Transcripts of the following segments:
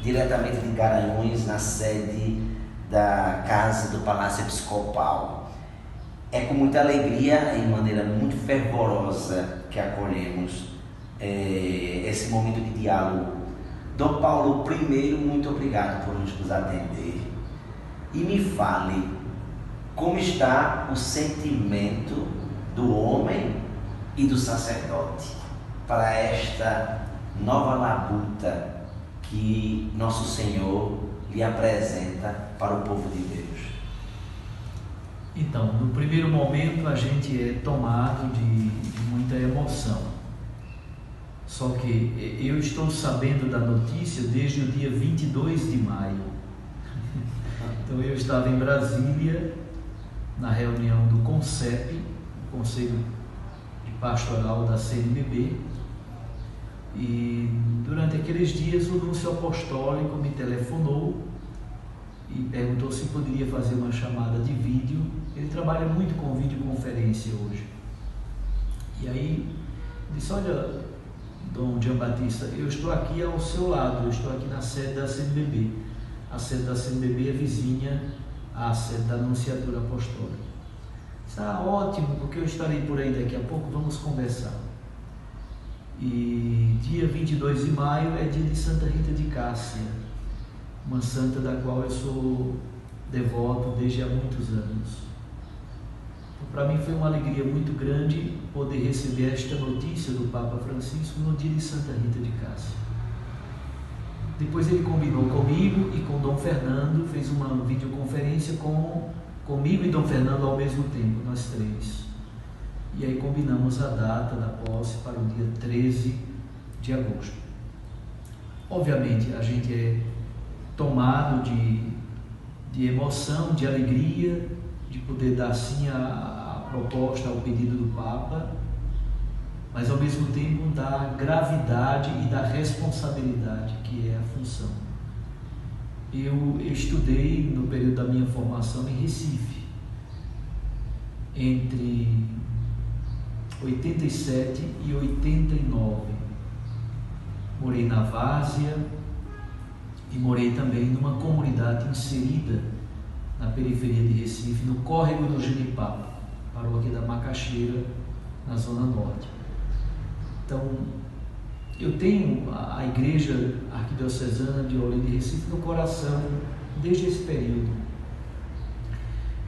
diretamente de Garanhuns, na sede da Casa do Palácio Episcopal. É com muita alegria e maneira muito fervorosa que acolhemos esse momento de diálogo. Dom Paulo, primeiro, muito obrigado por nos atender. E me fale como está o sentimento do homem e do sacerdote para esta nova labuta que nosso Senhor lhe apresenta para o povo de Deus. Então, no primeiro momento a gente é tomado de muita emoção. Só que eu estou sabendo da notícia desde o dia 22 de maio. Então eu estava em Brasília, na reunião do CONCEP, Conselho de Pastoral da CNBB, e durante aqueles dias o Núncio Apostólico me telefonou e perguntou se poderia fazer uma chamada de vídeo. Ele trabalha muito com videoconferência hoje. E aí disse: olha, Dom Jean Batista, eu estou aqui ao seu lado, eu estou aqui na sede da CNBB. A sede da CNBB é vizinha à sede da Anunciatura Apostólica. Está ótimo, porque eu estarei por aí daqui a pouco, vamos conversar. E dia 22 de maio é dia de Santa Rita de Cássia, uma santa da qual eu sou devoto desde há muitos anos. Para mim foi uma alegria muito grande poder receber esta notícia do Papa Francisco no dia de Santa Rita de Cássia. Depois ele combinou comigo e com Dom Fernando, fez uma videoconferência comigo e Dom Fernando ao mesmo tempo, nós três. E aí combinamos a data da posse para o dia 13 de agosto. Obviamente a gente é tomado de emoção, de alegria, de poder dar sim a proposta, ao pedido do Papa, mas ao mesmo tempo da gravidade e da responsabilidade que é a função. Eu estudei no período da minha formação em Recife, entre 87 e 89. Morei na Várzea e morei também numa comunidade inserida na periferia de Recife, no córrego do Genipapo, paróquia da Macaxeira, na zona norte. Então, eu tenho a Igreja Arquidiocesana de Olinda e Recife no coração desde esse período.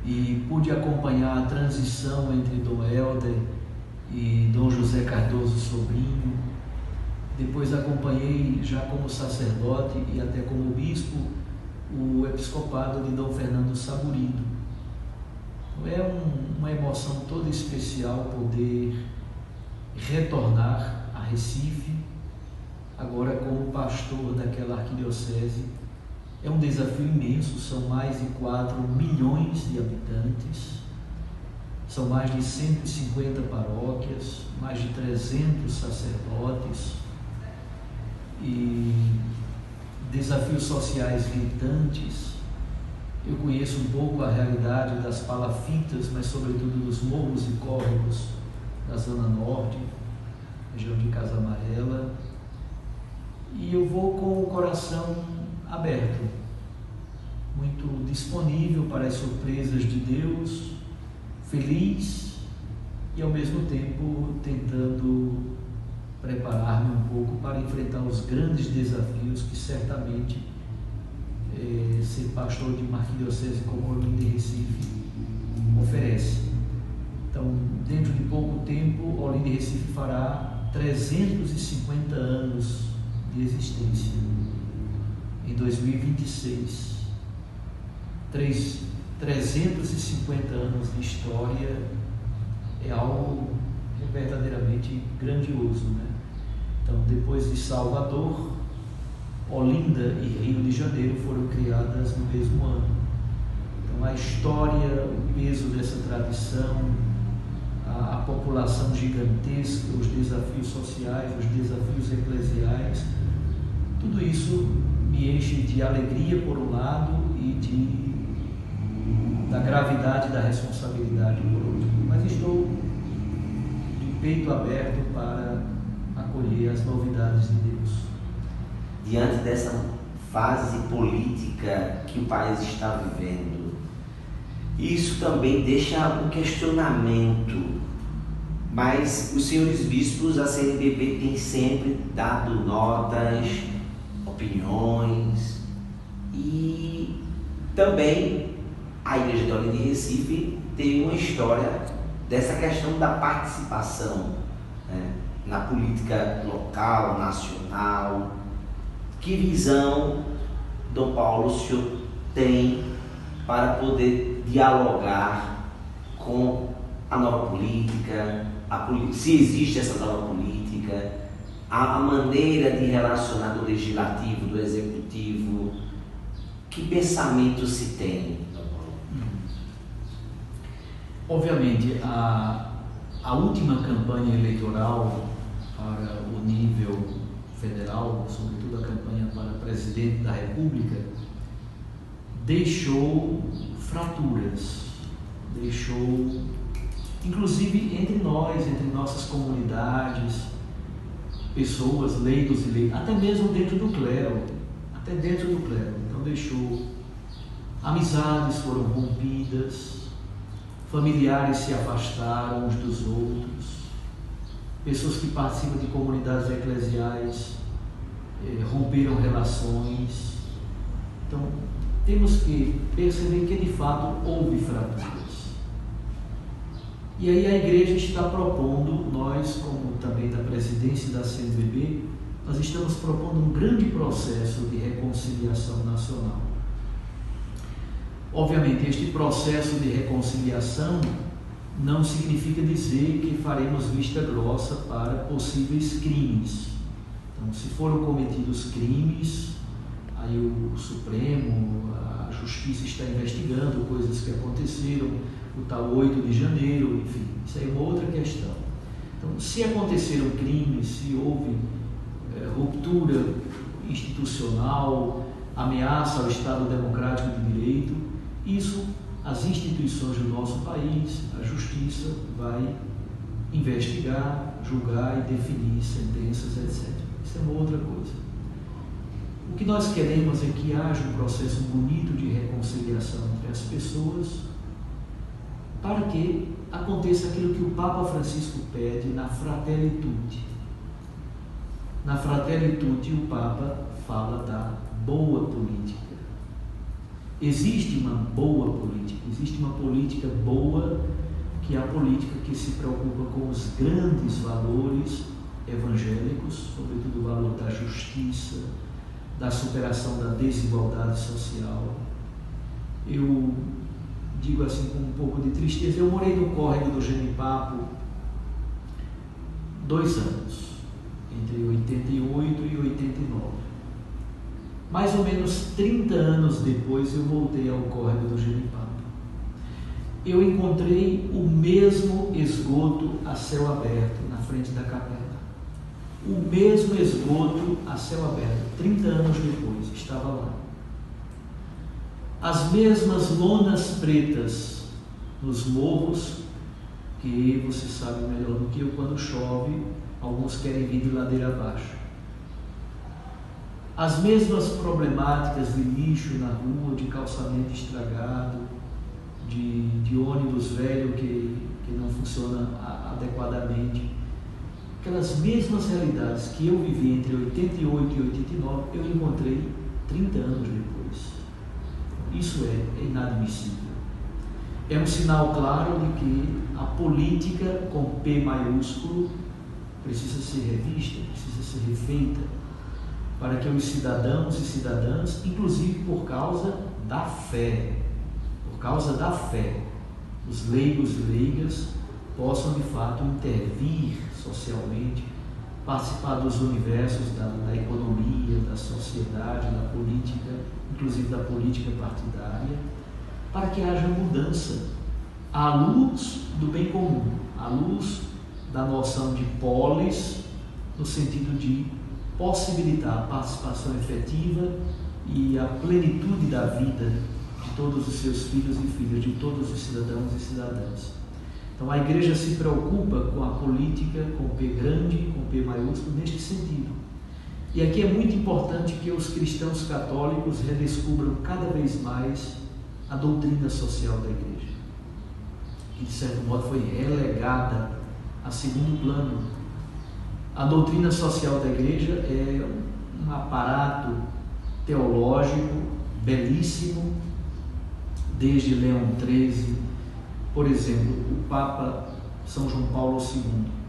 E pude acompanhar a transição entre Dom Helder e Dom José Cardoso Sobrinho. Depois acompanhei, já como sacerdote e até como bispo, o episcopado de Dom Fernando Saburido. É uma emoção toda especial poder retornar a Recife, agora como pastor daquela arquidiocese. É um desafio imenso, são mais de 4 milhões de habitantes, são mais de 150 paróquias, mais de 300 sacerdotes e desafios sociais gritantes. Eu conheço um pouco a realidade das palafitas, mas sobretudo dos morros e córregos da Zona Norte, região de Casa Amarela, e eu vou com o coração aberto, muito disponível para as surpresas de Deus, feliz e ao mesmo tempo tentando preparar-me um pouco para enfrentar os grandes desafios que certamente ser pastor de uma arquidiocese como Olinda e Recife oferece. Então, dentro de pouco tempo, Olinda e Recife fará 350 anos de existência. Em 2026, 350 anos de história é algo verdadeiramente grandioso, né? Então, depois de Salvador, Olinda e Rio de Janeiro foram criadas no mesmo ano. Então, a história, o peso dessa tradição, a população gigantesca, os desafios sociais, os desafios eclesiais, tudo isso me enche de alegria por um lado e da gravidade da responsabilidade por outro. Mas estou de peito aberto para acolher as novidades de Deus. Diante dessa fase política que o país está vivendo. Isso também deixa um questionamento, mas os senhores bispos, a CNBB tem sempre dado notas, opiniões, e também a Igreja de Olinda de Recife tem uma história dessa questão da participação, né, na política local, nacional. Que visão, Dom Paulo, o senhor tem para poder dialogar com a nova política, se existe essa nova política, a maneira de relacionar do legislativo, do executivo? Que pensamento se tem, Dom Paulo? Obviamente, a última campanha eleitoral para o nível federal, sobretudo a campanha para presidente da República, deixou fraturas, deixou, inclusive entre nós, entre nossas comunidades, pessoas, leigos e leigas, até mesmo dentro do clero, Então deixou, amizades foram rompidas, familiares se afastaram uns dos outros, pessoas que participam de comunidades eclesiais romperam relações. Então, temos que perceber que de fato houve fraturas. E aí a igreja está propondo, nós como também da presidência da CNBB, nós estamos propondo um grande processo de reconciliação nacional. Obviamente, este processo de reconciliação não significa dizer que faremos vista grossa para possíveis crimes. Então, se foram cometidos crimes, aí o Supremo, a Justiça está investigando coisas que aconteceram, o tal 8 de janeiro, enfim, isso aí é uma outra questão. Então, se aconteceram crimes, se houve ruptura institucional, ameaça ao Estado democrático de direito, isso, as instituições do nosso país, a Justiça vai investigar, julgar e definir sentenças, etc. Isso é uma outra coisa. O que nós queremos é que haja um processo bonito de reconciliação entre as pessoas, para que aconteça aquilo que o Papa Francisco pede na Fratelli Tutti. Na Fratelli Tutti, o Papa fala da boa política. Existe uma boa política, existe uma política boa, que é a política que se preocupa com os grandes valores evangélicos, sobretudo o valor da justiça, da superação da desigualdade social. Eu digo assim com um pouco de tristeza, eu morei no córrego do Genipapo 2 anos, entre 88 e 89. Mais ou menos 30 anos depois eu voltei ao córrego do Genipapo. Eu encontrei o mesmo esgoto a céu aberto na frente da capela. O mesmo esgoto a céu aberto, 30 anos depois, estava lá. As mesmas lonas pretas nos morros, que você sabe melhor do que eu, quando chove, alguns querem vir de ladeira abaixo. As mesmas problemáticas de lixo na rua, de calçamento estragado, de ônibus velho que não funciona adequadamente. Aquelas mesmas realidades que eu vivi entre 88 e 89, eu encontrei 30 anos depois. Isso é inadmissível. É um sinal claro de que a política com P maiúsculo precisa ser revista, precisa ser refeita, para que os cidadãos e cidadãs, inclusive por causa da fé, os leigos e leigas possam de fato intervir socialmente, participar dos universos da economia, da sociedade, da política, inclusive da política partidária, para que haja mudança à luz do bem comum, à luz da noção de polis, no sentido de possibilitar a participação efetiva e a plenitude da vida de todos os seus filhos e filhas, de todos os cidadãos e cidadãs. Então a Igreja se preocupa com a política com P grande, com P maiúsculo, neste sentido. E aqui é muito importante que os cristãos católicos redescubram cada vez mais a doutrina social da Igreja, que de certo modo foi relegada a segundo plano. A doutrina social da Igreja é um aparato teológico belíssimo, desde Leão XIII, por exemplo, o Papa São João Paulo II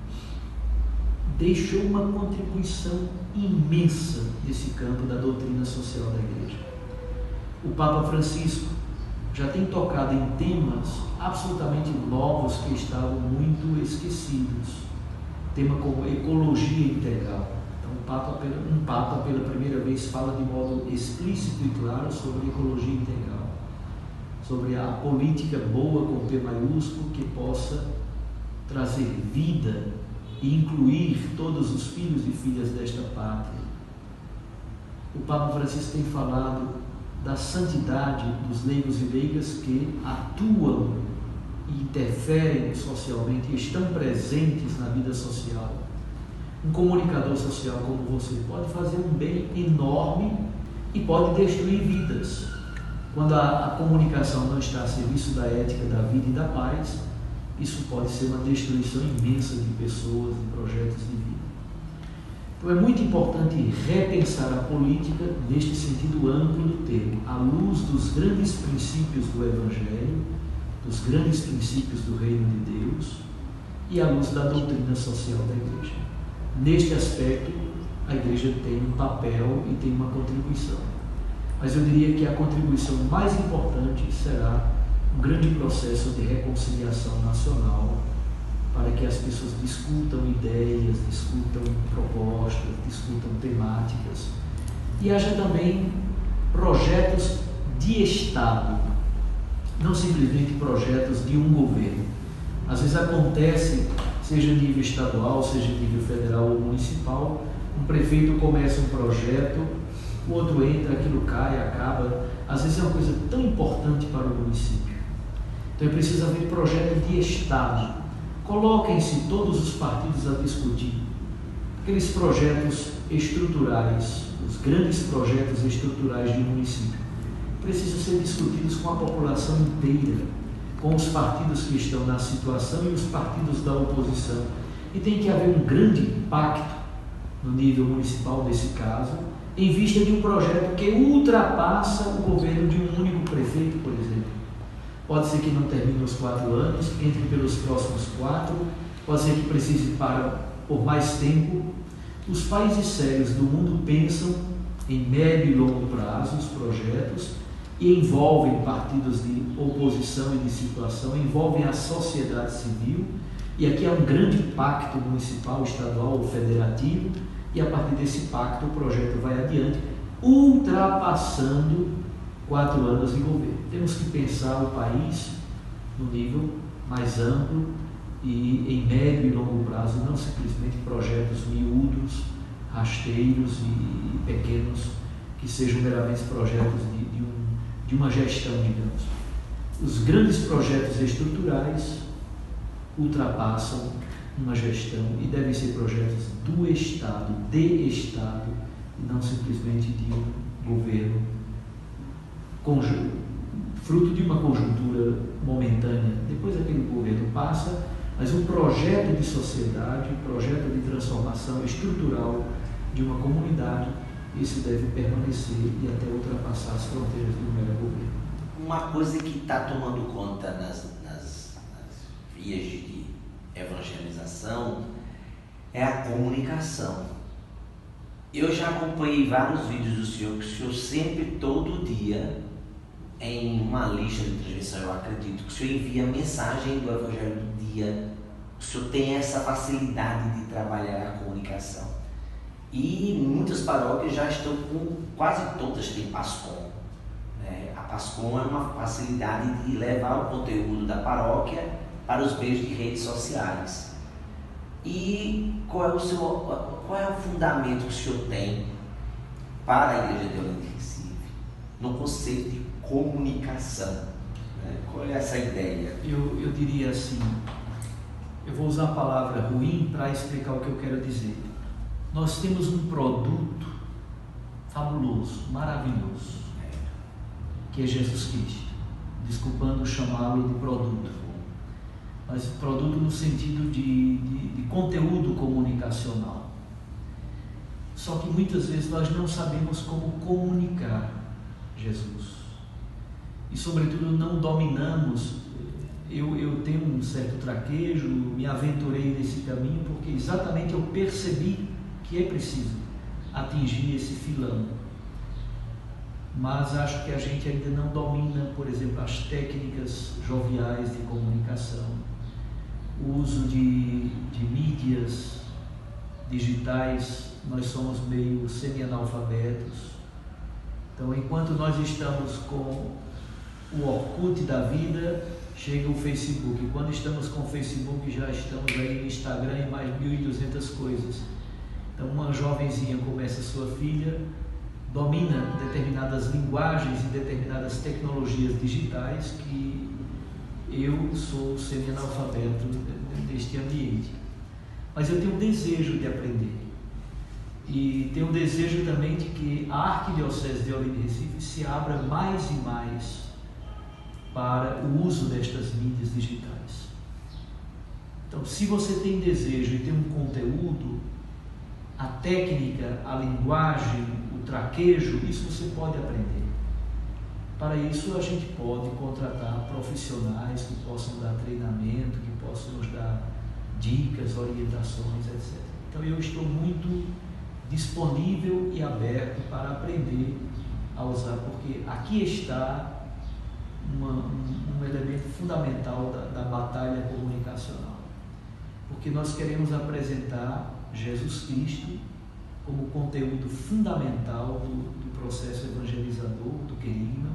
deixou uma contribuição imensa nesse campo da doutrina social da Igreja. O Papa Francisco já tem tocado em temas absolutamente novos que estavam muito esquecidos, tema como ecologia integral. Então, um Papa pela primeira vez fala de modo explícito e claro sobre ecologia integral, sobre a política boa com P maiúsculo que possa trazer vida e incluir todos os filhos e filhas desta pátria. O Papa Francisco tem falado da santidade dos leigos e leigas que atuam e interferem socialmente e estão presentes na vida social. Um comunicador social como você pode fazer um bem enorme e pode destruir vidas. Quando a comunicação não está a serviço da ética, da vida e da paz, isso pode ser uma destruição imensa de pessoas e projetos de vida. Então é muito importante repensar a política neste sentido amplo do termo, à luz dos grandes princípios do Evangelho, dos grandes princípios do Reino de Deus e à luz da doutrina social da Igreja. Neste aspecto, a Igreja tem um papel e tem uma contribuição. Mas eu diria que a contribuição mais importante será um grande processo de reconciliação nacional, para que as pessoas discutam ideias, discutam propostas, discutam temáticas, e haja também projetos de Estado, não simplesmente projetos de um governo. Às vezes acontece, seja em nível estadual, seja em nível federal ou municipal, um prefeito começa um projeto, o outro entra, aquilo cai, acaba. Às vezes é uma coisa tão importante para o município. Então é preciso haver projeto de Estado. Coloquem-se todos os partidos a discutir aqueles projetos estruturais, os grandes projetos estruturais de um município. Precisam ser discutidos com a população inteira, com os partidos que estão na situação e os partidos da oposição. E tem que haver um grande pacto no nível municipal, nesse caso, em vista de um projeto que ultrapassa o governo de um único prefeito, por exemplo. Pode ser que não termine os 4 anos, entre pelos próximos 4, pode ser que precise por mais tempo. Os países sérios do mundo pensam em médio e longo prazo os projetos e envolvem partidos de oposição e de situação, envolvem a sociedade civil, e aqui há um grande pacto municipal, estadual ou federativo, e a partir desse pacto o projeto vai adiante, ultrapassando 4 anos de governo. Temos que pensar o país no nível mais amplo e em médio e longo prazo, não simplesmente projetos miúdos, rasteiros e pequenos, que sejam meramente projetos de uma gestão, digamos. Os grandes projetos estruturais ultrapassam uma gestão e devem ser projetos do Estado, de Estado, e não simplesmente de um governo fruto de uma conjuntura momentânea. Depois aquele governo passa, mas um projeto de sociedade, um projeto de transformação estrutural de uma comunidade, isso deve permanecer e até ultrapassar as fronteiras do mero governo. Uma coisa que está tomando conta nas vias de evangelização é a comunicação. Eu já acompanhei vários vídeos do senhor, que o senhor sempre, todo dia, em uma lista de transmissão, eu acredito, que o senhor envia mensagem do Evangelho do dia, o senhor tem essa facilidade de trabalhar a comunicação. E muitas paróquias já estão com, quase todas têm PASCOM. A PASCOM é uma facilidade de levar o conteúdo da paróquia para os meios de redes sociais. E qual é o fundamento que o senhor tem para a Igreja de Olinda de Recife no conceito de comunicação? Qual é essa ideia? Eu diria assim, eu vou usar a palavra ruim para explicar o que eu quero dizer. Nós temos um produto fabuloso, maravilhoso, que é Jesus Cristo, desculpando chamá-lo de produto, mas produto no sentido de conteúdo comunicacional. Só que muitas vezes nós não sabemos como comunicar Jesus e, sobretudo, não dominamos. Eu tenho um certo traquejo, me aventurei nesse caminho porque exatamente eu percebi que é preciso atingir esse filão. Mas acho que a gente ainda não domina, por exemplo, as técnicas joviais de comunicação, o uso de mídias digitais. Nós somos meio semi-analfabetos. Então, enquanto nós estamos com o Orkut da vida, chega o Facebook. E quando estamos com o Facebook, já estamos aí no Instagram e mais 1.200 coisas. Então, uma jovenzinha como essa sua filha domina determinadas linguagens e determinadas tecnologias digitais que eu sou semi-analfabeto deste ambiente. Mas eu tenho um desejo de aprender. E tenho um desejo também de que a Arquidiocese de Olinda e Recife se abra mais e mais para o uso destas mídias digitais. Então, se você tem desejo e tem um conteúdo, a técnica, a linguagem, o traquejo, isso você pode aprender. Para isso, a gente pode contratar profissionais que possam dar treinamento, que possam nos dar dicas, orientações, etc. Então, eu estou muito disponível e aberto para aprender a usar, porque aqui está um elemento fundamental da batalha comunicacional, porque nós queremos apresentar Jesus Cristo como conteúdo fundamental do processo evangelizador, do querigma.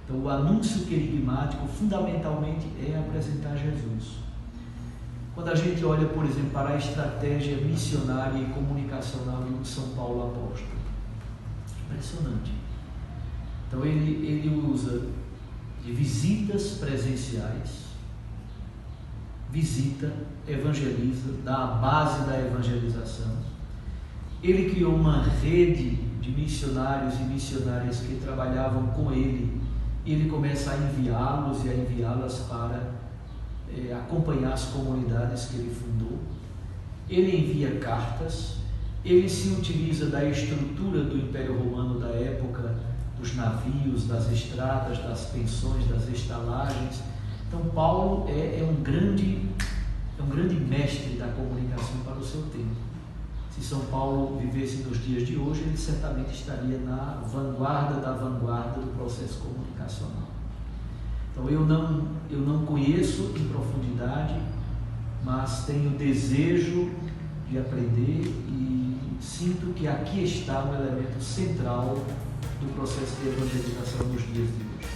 Então, o anúncio querigmático fundamentalmente é apresentar Jesus. Quando a gente olha, por exemplo, para a estratégia missionária e comunicacional de São Paulo Apóstolo, impressionante. Então, ele usa de visitas presenciais, visita, evangeliza, dá a base da evangelização. Ele criou uma rede de missionários e missionárias que trabalhavam com ele, e ele começa a enviá-los e a enviá-las para acompanhar as comunidades que ele fundou. Ele envia cartas, ele se utiliza da estrutura do Império Romano da época, dos navios, das estradas, das pensões, das estalagens. Então, Paulo é um grande mestre da comunicação para o seu tempo. Se São Paulo vivesse nos dias de hoje, ele certamente estaria na vanguarda da vanguarda do processo comunicacional. Então, eu não conheço em profundidade, mas tenho desejo de aprender e sinto que aqui está um elemento central do processo de evangelização nos dias de hoje.